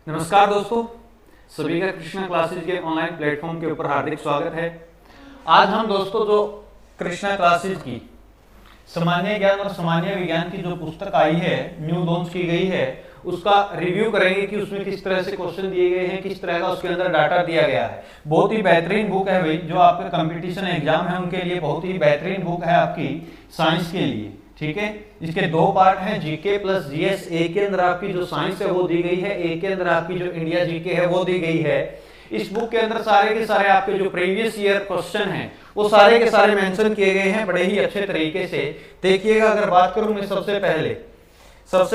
नमस्कार दोस्तों, सभी का कृष्णा क्लासेज के ऑनलाइन प्लेटफॉर्म के ऊपर हार्दिक स्वागत है। आज हम दोस्तों जो कृष्णा क्लासेज की सामान्य ज्ञान और सामान्य विज्ञान की जो पुस्तक आई है, न्यू लॉन्च की गई है, उसका रिव्यू करेंगे कि उसमें किस तरह से क्वेश्चन दिए गए हैं, किस तरह का उसके अंदर डाटा दिया गया है। बहुत ही बेहतरीन बुक है भाई, जो आपके कंपटीशन एग्जाम है उनके लिए बहुत ही बेहतरीन बुक है आपकी साइंस के लिए। ठीक है, इसके दो पार्ट हैं, जीके प्लस जीएस। ए के अंदर आपकी जो साइंस है वो दी गई है, ए के अंदर आपकी जो इंडिया जीके है वो दी गई है। इस बुक के अंदर सारे के सारे आपके जो प्रीवियस ईयर क्वेश्चन हैं वो सारे के सारे मेंशन किए गए हैं बड़े ही अच्छे तरीके से। देखिएगा, अगर बात करूं मैं सबसे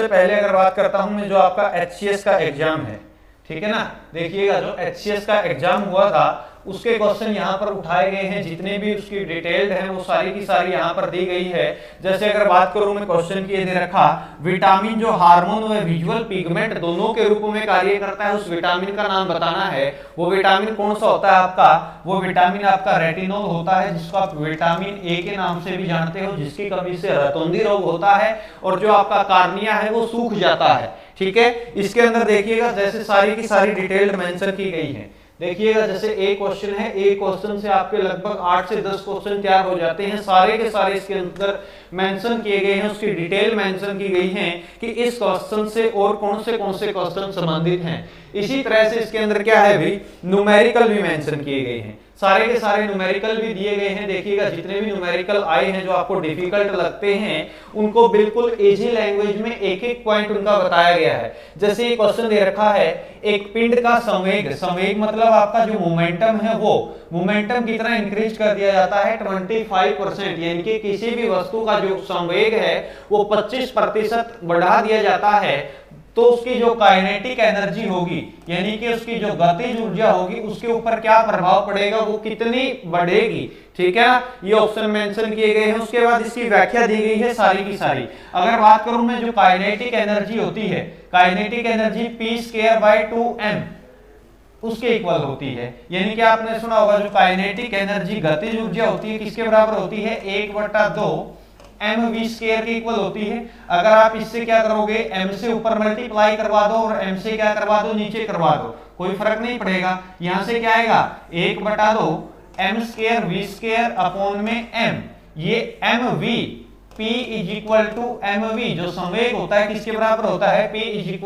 पहले अगर बात करता हूं मैं जो आपका एचसीएस का एग्जाम है, ठीक है ना। देखिएगा, जो एचसीएस का एग्जाम हुआ था उसके क्वेश्चन यहाँ पर उठाए गए हैं, जितने भी उसकी डिटेल्ड हैं वो सारी की सारी यहाँ पर दी गई है। जैसे अगर बात करूं मैं क्वेश्चन की, दे रखा विटामिन जो हार्मोन व विजुअल पिगमेंट दोनों के रूप में कार्य करता है, उस विटामिन का नाम बताना है। वो विटामिन कौन सा होता है आपका? वो विटामिन आपका रेटिनॉल होता है, जिसको आप विटामिन ए के नाम से भी जानते हो, जिसकी कमी से रतौंधी रोग होता है और जो आपका कार्निया है वो सूख जाता है। ठीक है, इसके अंदर देखिएगा जैसे सारी की सारी डिटेल्ड मेंशन की गई है। देखिएगा, जैसे एक क्वेश्चन है, एक क्वेश्चन से आपके लगभग 8 से 10 क्वेश्चन तैयार हो जाते हैं। सारे के सारे इसके अंदर मेंशन किए गए हैं, उसकी डिटेल मेंशन की गई है कि इस क्वेश्चन से और कौन से क्वेश्चन संबंधित हैं। इसी तरह से इसके अंदर क्या है भाई, न्यूमेरिकल भी मेंशन किए गए हैं, सारे के सारे न्यूमेरिकल भी दिए गए हैं। देखिएगा, जितने भी न्यूमेरिकल आए हैं जो आपको डिफिकल्ट लगते हैं उनको बिल्कुल इजी लैंग्वेज में एक एक पॉइंट उनका बताया गया है। जैसे ये क्वेश्चन दे रखा है, एक पिंड का संवेग मतलब आपका जो मोमेंटम है वो मोमेंटम कितना इंक्रीज कर दिया जाता है 25%, यानी कि किसी भी वस्तु का जो संवेग है वो 25% बढ़ा दिया जाता है, तो उसकी जो काइनेटिक एनर्जी होगी यानी कि उसकी जो गतिज ऊर्जा होगी उसके ऊपर क्या प्रभाव पड़ेगा, वो कितनी बढ़ेगी। ठीक है, ये ऑप्शन मेंशन किए गए हैं। उसके बाद इसकी व्याख्या दी गई है सारी की सारी। अगर बात करूं मैं, जो काइनेटिक एनर्जी होती है, काइनेटिक एनर्जी p²/2m उसके इक्वल होती है। यानी कि आपने सुना होगा जो काइनेटिक एनर्जी गतिज ऊर्जा होती है किसके बराबर होती है, 1/2 mv स्क्वायर के इक्वल होती है। अगर आप इससे क्या करोगे, m से ऊपर मल्टीप्लाई करवा दो और m से क्या करवा दो, नीचे करवा दो, कोई फर्क नहीं पड़ेगा। यहां से क्या आएगा, 1/2 m² v² अपॉन में m। ये mv p = mv जो संवेग होता है किसके बराबर होता है, p =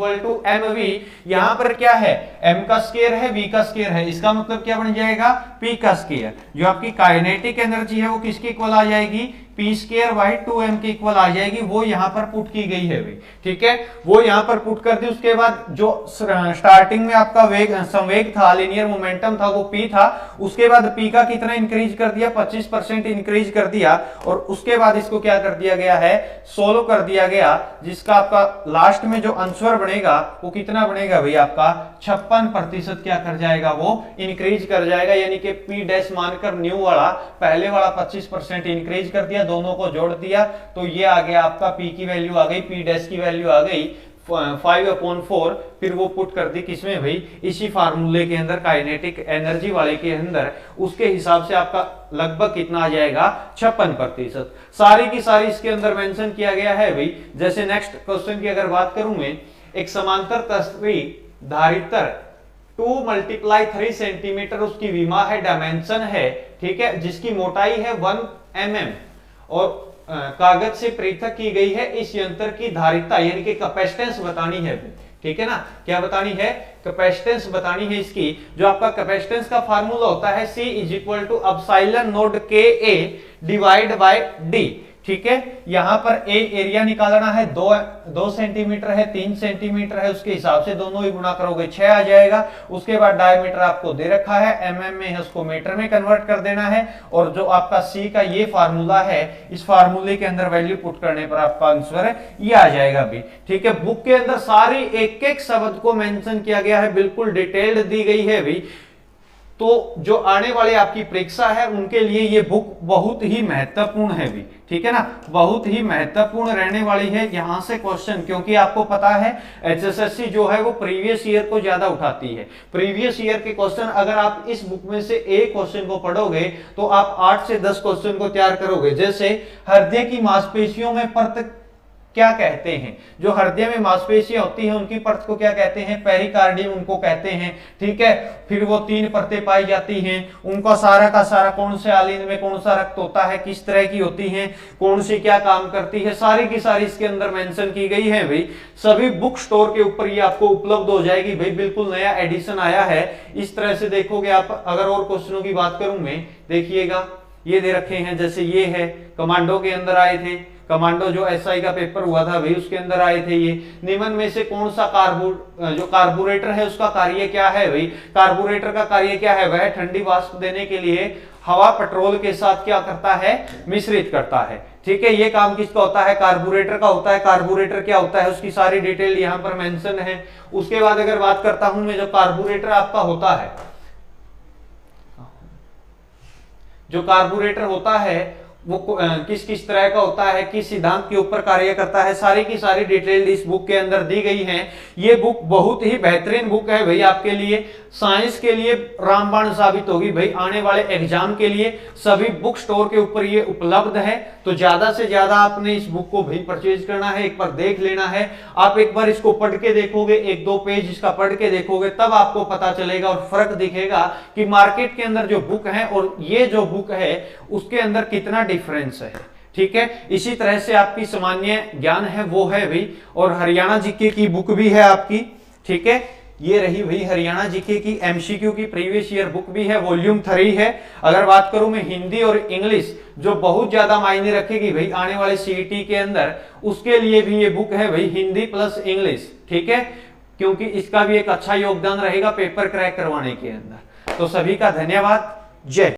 mv। यहां पर क्या है, m का स्क्वायर है, v का स्क्वायर है, इसका मतलब क्या बन जाएगा, p का स्क्वायर। जो आपकी काइनेटिक एनर्जी है वो किसके इक्वल आ जाएगी, p²/2m के इक्वल आ जाएगी। वो यहां पर पुट की गई है भाई। ठीक है, वो यहां पर पुट कर दी। उसके बाद जो स्टार्टिंग में आपका संवेग था, लीनियर मोमेंटम था, वो p था। उसके बाद p का कितना इंक्रीज कर दिया, 25% इंक्रीज कर दिया। और उसके बाद इसको क्या कर दिया गया है, सोल्व कर दिया गया, जिसका आपका लास्ट में जो आंसर बनेगा वो कितना बनेगा भाई, आपका 56% क्या कर जाएगा, वो इंक्रीज कर जाएगा। यानी कि p' मानकर न्यू वाला पहले वाला 25% इंक्रीज कर दिया, दोनों को जोड़ दिया तो ये आ गया आपका p की वैल्यू आ गई, p' की वैल्यू आ गई 5/4। फिर वो पुट कर दी किसमें भाई, इसी फार्मूले के अंदर, काइनेटिक एनर्जी वाले के अंदर। उसके हिसाब से आपका लगभग कितना आ जाएगा, 56%। सारी की सारी इसके अंदर मेंशन किया गया है भाई। जैसे नेक्स्ट क्वेश्चन की अगर बात करूं मैं, एक समांतर तस्वीर धारित्र 2 × 3 सेंटीमीटर उसकी विमा है, डायमेंशन है, ठीक है, जिसकी मोटाई है 1 mm और कागज से पृथक की गई है। इस यंत्र की धारिता यानी कि कैपेसिटेंस बतानी है। ठीक है ना, क्या बतानी है, कैपेसिटेंस बतानी है इसकी। जो आपका कैपेसिटेंस का फार्मूला होता है C = ε/d। ठीक है, यहां पर ए एरिया निकालना है, 2 सेंटीमीटर है, 3 सेंटीमीटर है, उसके हिसाब से दोनों ही गुणा करोगे 6 आ जाएगा। उसके बाद डायमीटर आपको दे रखा है, mm में है, उसको मीटर में कन्वर्ट कर देना है। और जो आपका सी का ये फार्मूला है, इस फार्मूले के अंदर वैल्यू पुट करने पर आपका आंसर ये आ जाएगा भी। ठीक है, बुक के अंदर सारी एक एक शब्द को मेंशन किया गया है, बिल्कुल डिटेल्ड दी गई है भी। तो जो आने वाले आपकी परीक्षा है उनके लिए ये बुक बहुत ही महत्वपूर्ण है भी। ठीक है ना, बहुत ही महत्वपूर्ण रहने वाली है यहां से क्वेश्चन, क्योंकि आपको पता है एचएसएससी जो है वो प्रीवियस ईयर को ज्यादा उठाती है। प्रीवियस ईयर के क्वेश्चन अगर आप इस बुक में से एक क्वेश्चन को पढ़ोगे तो आप 8 से 10 क्वेश्चन को तैयार करोगे। जैसे हृदय की मांसपेशियों में क्या कहते हैं? जो हृदय में मांसपेशियां होती हैं उनकी परत को क्या कहते हैं? पेरिकार्डियम उनको कहते हैं, ठीक है। फिर वो 3 परतें पाई जाती हैं, उनका सारा का सारा कौन से आलिंद में कौन सा रक्त होता है, किस तरह की होती है, कौन सी क्या काम करती है, सारी की सारी इसके अंदर मेंशन की गई है भाई। सभी बुक स्टोर के ऊपर ये आपको उपलब्ध हो जाएगी भाई, बिल्कुल नया एडिशन आया है। इस तरह से देखोगे आप, अगर और क्वेश्चनों की बात करूं मैं, देखिएगा ये दे रखे हैं, जैसे ये है कमांडो के अंदर आए थे, कमांडो जो एसआई का पेपर हुआ था भाई उसके अंदर आए थे ये। निम्न में से कौन सा जो कार्बोरेटर है उसका कार्य क्या है भाई? कार्बोरेटर का कार्य क्या है? वह ठंडी वाष्प देने के लिए हवा पेट्रोल के साथ क्या करता है? मिश्रित करता है, ठीक है। ये काम किसका होता है? कार्बोरेटर का होता है। कार्बोरेटर क्या होता है उसकी सारी डिटेल यहाँ पर मेंशन है। उसके बाद अगर बात करता हूं मैं, जो कार्बोरेटर आपका होता है, जो कार्बोरेटर होता है वो किस किस तरह का होता है, किस सिद्धांत के ऊपर कार्य करता है, सारी की सारी डिटेल इस बुक के अंदर दी गई है। ये बुक बहुत ही बेहतरीन बुक है भाई, आपके लिए साइंस के लिए रामबाण साबित होगी भाई। आने वाले एग्जाम के लिए सभी बुक स्टोर के ऊपर ये उपलब्ध है, तो ज्यादा से ज्यादा आपने इस बुक को भाई परचेज करना है, एक बार देख लेना है। आप एक बार इसको पढ़ के देखोगे, 1-2 पेज इसका पढ़ के देखोगे, तब आपको पता चलेगा और फर्क दिखेगा कि मार्केट के अंदर जो बुक है और ये जो बुक है उसके अंदर कितना डिफरेंस है, ठीक है। इसी तरह से आपकी सामान्य ज्ञान है वो है भाई, और हरियाणा जीके की बुक भी है आपकी, ठीक है। ये रही भाई हरियाणा जीके की एमसीक्यू की प्रीवियस ईयर बुक भी है, वॉल्यूम 3 है। अगर बात करूं मैं हिंदी और इंग्लिश, जो बहुत ज्यादा मायने रखेगी भाई आने वाले सीईटी के अंदर, उसके लिए भी ये बुक है भाई, हिंदी प्लस इंग्लिश, ठीक है, क्योंकि इसका भी एक अच्छा योगदान रहेगा पेपर क्रैक करवाने के अंदर। तो सभी का धन्यवाद, जय।